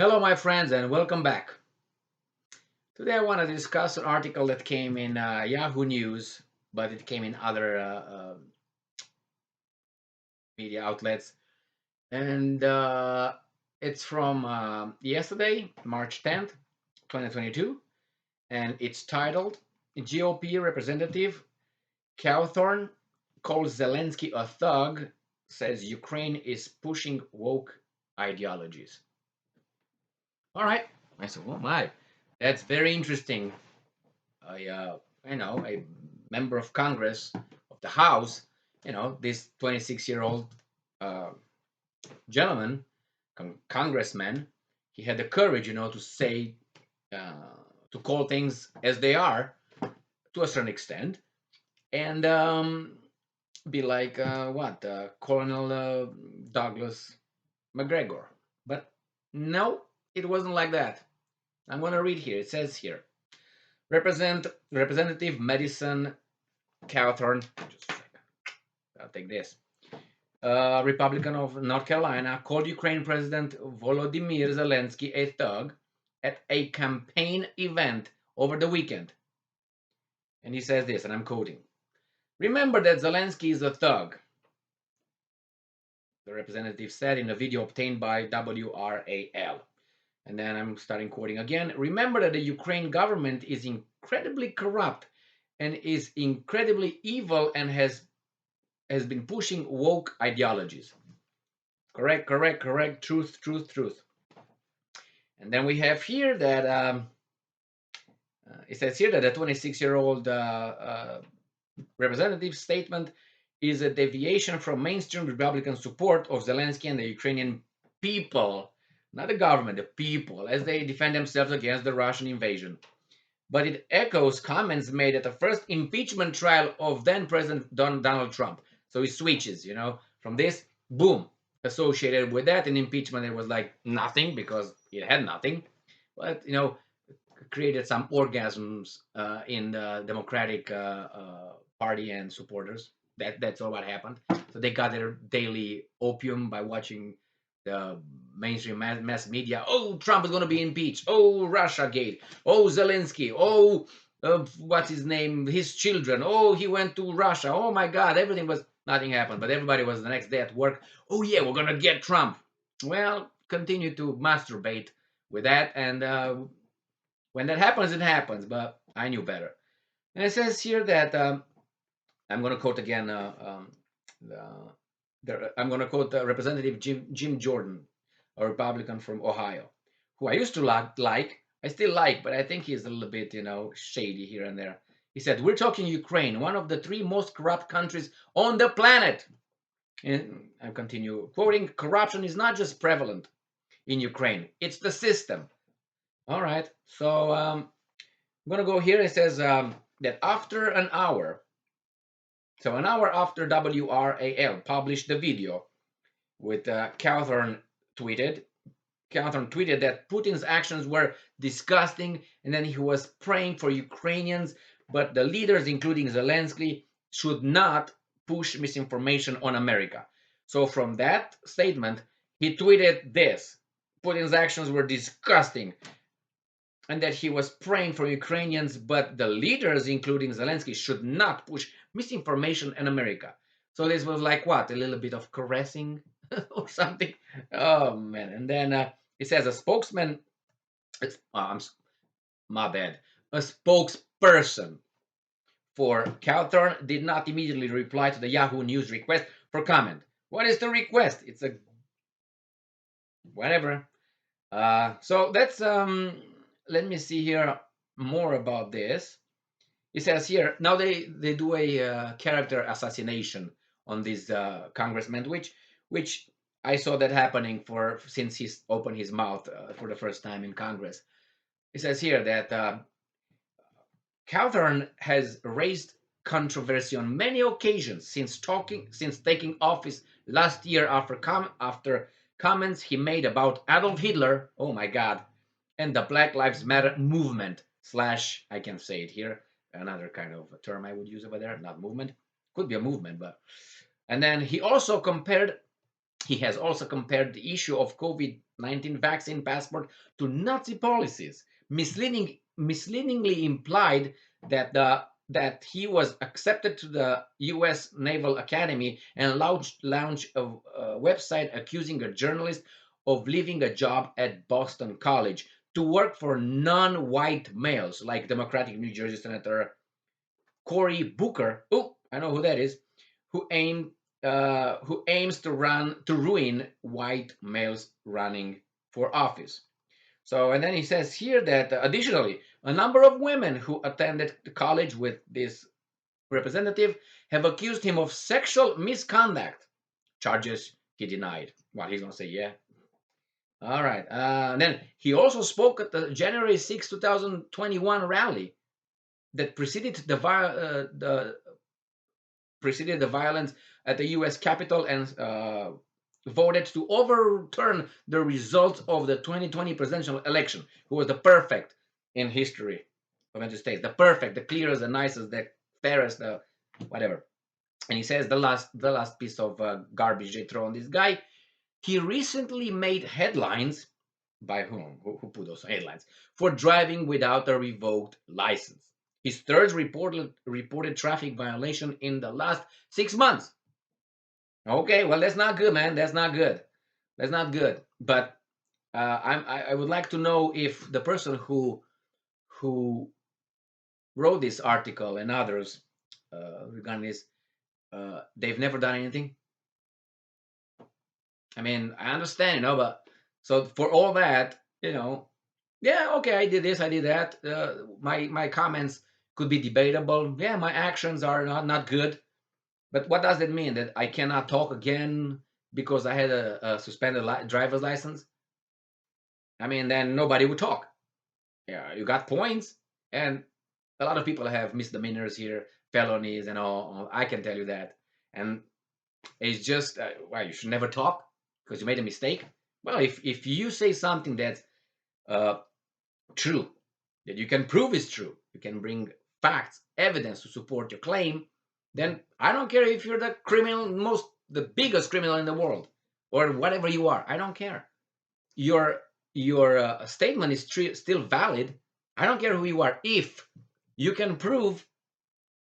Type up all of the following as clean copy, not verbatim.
Hello, my friends, and welcome back. Today, I want to discuss an article that came in Yahoo News, but it came in other media outlets, and it's from yesterday, March 10th, 2022, and it's titled "GOP Representative Cawthorn calls Zelensky a thug, says Ukraine is pushing woke ideologies." All right, I said, "Oh my, that's very interesting." A member of Congress of the House, this 26-year-old uh, gentleman, congressman, he had the courage, to say, to call things as they are to a certain extent, and be like Colonel Douglas McGregor. But no, it wasn't like that. I'm going to read here. It says here, Representative Madison Cawthorn. Just a second. I'll take this. Republican of North Carolina, called Ukraine President Volodymyr Zelensky a thug at a campaign event over the weekend. And he says this, and I'm quoting: "Remember that Zelensky is a thug," the representative said in a video obtained by WRAL. And then I'm starting quoting again. "Remember that the Ukraine government is incredibly corrupt and is incredibly evil and has been pushing woke ideologies." Correct, correct, correct. Truth, truth, truth. And then we have here that it says here that the 26-year-old representative's statement is a deviation from mainstream Republican support of Zelensky and the Ukrainian people, not the government, the people, as they defend themselves against the Russian invasion. But it echoes comments made at the first impeachment trial of then President Donald Trump. So he switches, from this, boom, associated with that. In impeachment, it was like nothing because it had nothing. But, created some orgasms in the Democratic Party and supporters. That's all what happened. So they got their daily opium by watching the mainstream mass media. Oh, Trump is going to be impeached. Oh, Russia Gate. Oh, Zelensky. Oh, what's his name? His children. Oh, he went to Russia. Oh my God, everything was nothing happened. But everybody was the next day at work. Oh yeah, we're gonna get Trump. Well, continue to masturbate with that, and when that happens, it happens. But I knew better. And it says here that I'm going to quote again. I'm going to quote Representative Jim Jordan, a Republican from Ohio, who I used to like. I still like, but I think he's a little bit, shady here and there. He said, "We're talking Ukraine, one of the three most corrupt countries on the planet." And I continue quoting: "Corruption is not just prevalent in Ukraine; it's the system." All right. So I'm going to go here. It says that after an hour, so an hour after WRAL published the video with tweeted, Cawthorn tweeted that Putin's actions were disgusting, and then he was praying for Ukrainians, but the leaders, including Zelensky, should not push misinformation on America. So from that statement, he tweeted this: Putin's actions were disgusting, and that he was praying for Ukrainians, but the leaders, including Zelensky, should not push misinformation in America. So this was like what? A little bit of caressing or something? Oh, man. And then it says a spokesman, my bad, a spokesperson for Cawthorn did not immediately reply to the Yahoo News request for comment. What is the request? It's a whatever. So that's let me see here more about this. It says here now they do a character assassination on this congressman, which I saw that happening for since he's opened his mouth for the first time in Congress. It says here that Cawthorn has raised controversy on many occasions since taking office last year after comments he made about Adolf Hitler, oh my God, and the Black Lives Matter movement slash, I can say it here, another kind of term I would use over there, not movement, could be a movement, but and then he also compared He has also compared the issue of COVID-19 vaccine passport to Nazi policies, misleadingly implied that he was accepted to the U.S. Naval Academy and launched a website accusing a journalist of leaving a job at Boston College to work for non-white males, like Democratic New Jersey Senator Cory Booker. Oh, I know who that is. Who aims to ruin white males running for office. So, and then he says here that additionally, a number of women who attended the college with this representative have accused him of sexual misconduct. Charges he denied. Well, he's going to say, yeah. All right. Then he also spoke at the January 6, 2021 rally that preceded the violence at the U.S. Capitol and voted to overturn the results of the 2020 presidential election, who was the perfect in history of the United States, the perfect, the clearest, the nicest, the fairest, the whatever. And he says the last piece of garbage they throw on this guy. He recently made headlines. By whom? Who put those headlines? For driving without a revoked license. His third reported traffic violation in the last 6 months. Okay, well that's not good, man. That's not good. That's not good. But I would like to know if the person who wrote this article and others regarding this, they've never done anything. I mean, I understand, but so for all that, yeah, okay, I did this, I did that. My comments could be debatable. Yeah, my actions are not good. But what does it mean that I cannot talk again because I had a suspended driver's license? I mean, then nobody would talk. Yeah, you got points, and a lot of people have misdemeanors here, felonies, and all. I can tell you that, and it's just well, you should never talk because you made a mistake. Well, if you say something that's uh, true, that you can prove is true, you can bring facts, evidence to support your claim, then I don't care if you're the biggest criminal in the world, or whatever you are. I don't care. Your statement is still valid. I don't care who you are. If you can prove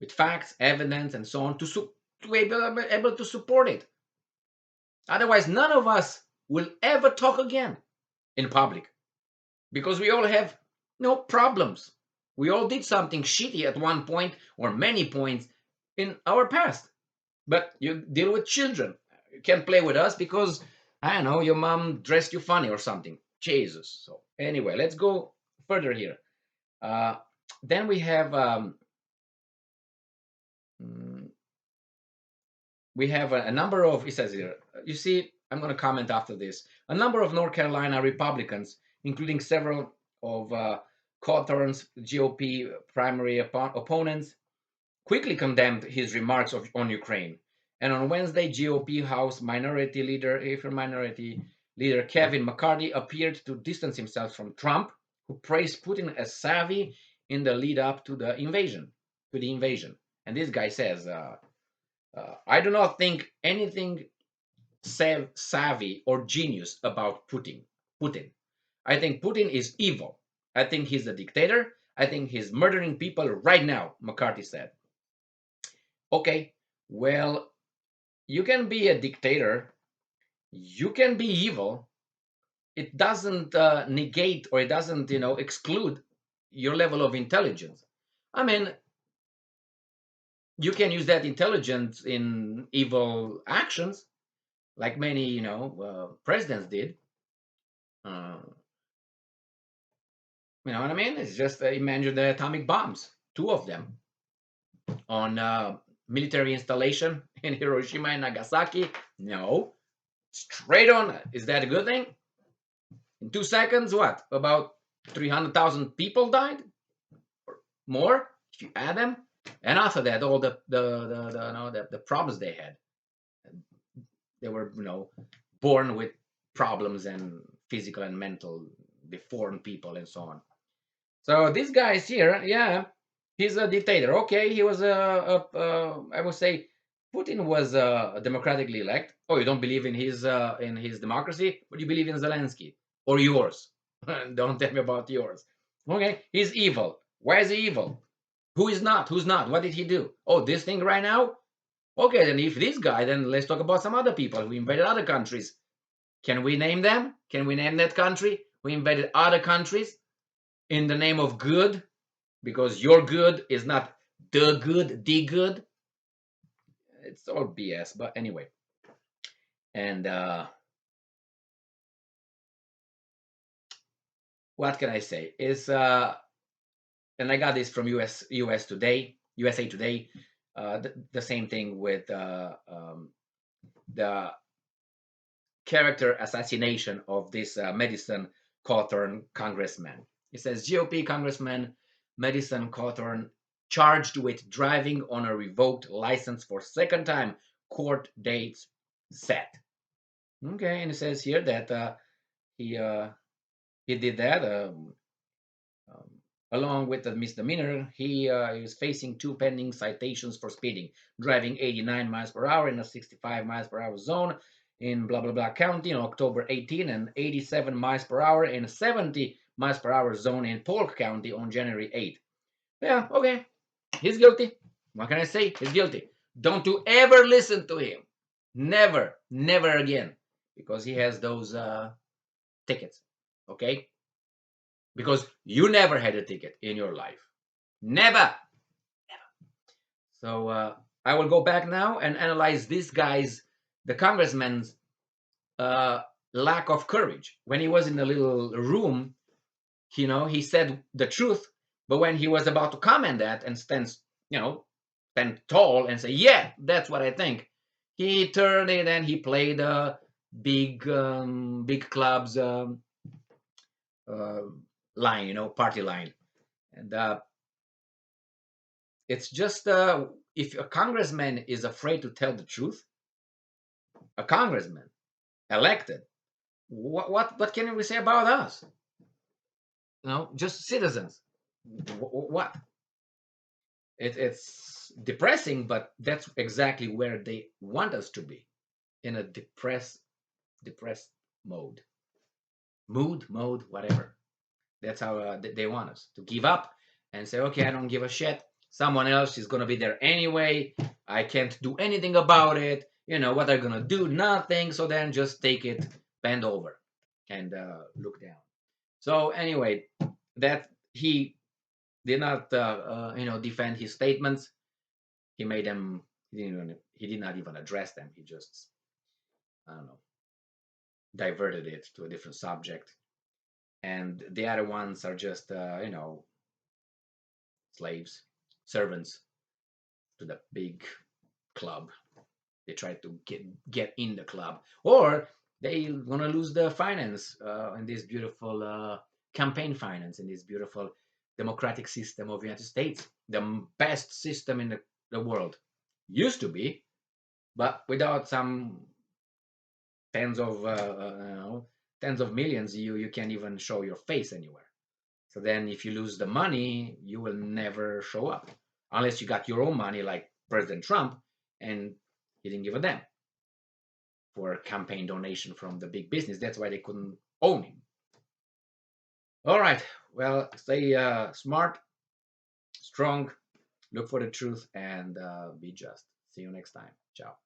with facts, evidence, and so on to be able to support it. Otherwise, none of us will ever talk again in public because we all have no problems. We all did something shitty at one point or many points in our past. But you deal with children. You can't play with us because, I don't know, your mom dressed you funny or something. Jesus. So, anyway, let's go further here. Uh, then mm, we have a number of, it says here, you see, I'm going to comment after this. A number of North Carolina Republicans, including several of Cawthorn's GOP primary opponents, quickly condemned his remarks on Ukraine. And on Wednesday, GOP House Minority Leader Kevin McCarthy appeared to distance himself from Trump, who praised Putin as savvy in the lead up to the invasion. And this guy says, I do not think anything savvy or genius about Putin. Putin. I think Putin is evil. I think he's a dictator. I think he's murdering people right now, McCarthy said. Okay, well, you can be a dictator, you can be evil. It doesn't negate or it doesn't, exclude your level of intelligence. I mean, you can use that intelligence in evil actions, like many, presidents did. Uh, you know what I mean? It's just imagine the atomic bombs, two of them on military installation in Hiroshima and Nagasaki. No, straight on. Is that a good thing? In 2 seconds, what? About 300,000 people died? Or more, if you add them. And after that, all the problems they had. They were, born with problems and physical and mental, deformed people and so on. So this guy is here, yeah, he's a dictator. Okay, he was I would say, Putin was democratically elected. Oh, you don't believe in his democracy, but you believe in Zelensky or yours. Don't tell me about yours. Okay, he's evil. Why is he evil? Who is not? Who's not? What did he do? Oh, this thing right now? Okay, then if this guy, then let's talk about some other people who invaded other countries. Can we name them? Can we name that country who invaded other countries in the name of good? Because your good is not the good, the good. It's all BS. But anyway, and what can I say? Is and I got this from US Today, USA Today. The same thing with the character assassination of this Madison Cawthorn congressman. It says GOP Congressman Madison Cawthorn charged with driving on a revoked license for second time, court dates set. Okay, and it says here that he he did that. Um, Along with the misdemeanor, he is facing two pending citations for speeding, driving 89 miles per hour in a 65 miles per hour zone in blah blah blah county on October 18 and 87 miles per hour in a 70 miles per hour zone in Polk County on January 8. Yeah, okay, he's guilty. What can I say? He's guilty. Don't you ever listen to him. Never, never again, because he has those tickets. Okay, because you never had a ticket in your life. Never. So I will go back now and analyze this guy's, the congressman's uh, lack of courage. When he was in the little room, he said the truth, but when he was about to comment that and stand tall and say, "Yeah, that's what I think," he turned it and he played a big club's uh, line, party line, and it's just if a congressman is afraid to tell the truth, a congressman elected, what can we say about us? Just citizens. What? It's depressing, but that's exactly where they want us to be, in a depressed mode, whatever. That's how they want us to give up and say, okay, I don't give a shit. Someone else is gonna be there anyway. I can't do anything about it. What are gonna do? Nothing. So then just take it, bend over, and look down. So anyway, that he did not, defend his statements. He made them. He did not even address them. He just, I don't know, diverted it to a different subject. And the other ones are just, slaves, servants to the big club. They try to get in the club, or they want to lose the finance in this beautiful campaign finance in this beautiful democratic system of the United States, the best system in the world. Used to be, but without some tens of tens of millions, you can't even show your face anywhere. So then, if you lose the money, you will never show up unless you got your own money, like President Trump, and he didn't give a damn for campaign donation from the big business. That's why they couldn't own him. All right. Well, stay smart, strong, look for the truth, and be just. See you next time. Ciao.